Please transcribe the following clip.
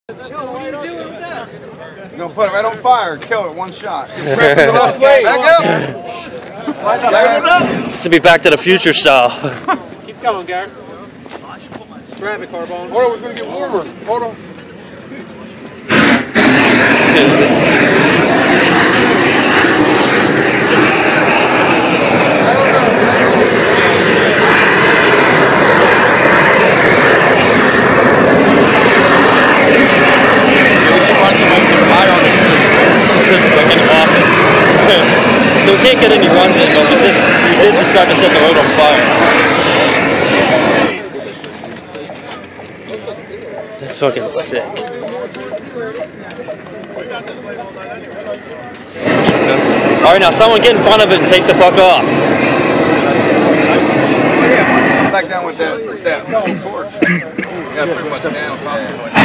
What are you doing with that? You're gonna put it right on fire and kill it one shot. Back up. This will be Back to the Future style. Keep going, Garrett. Grab it, Carbone. Hold on, it's gonna get warmer. Hold on. So we can't get any runs in, but we did decide to set the road on fire. That's fucking sick. Alright, now someone get in front of it and take the fuck off. Back down with that torch. You gotta pretty much stand on top of it.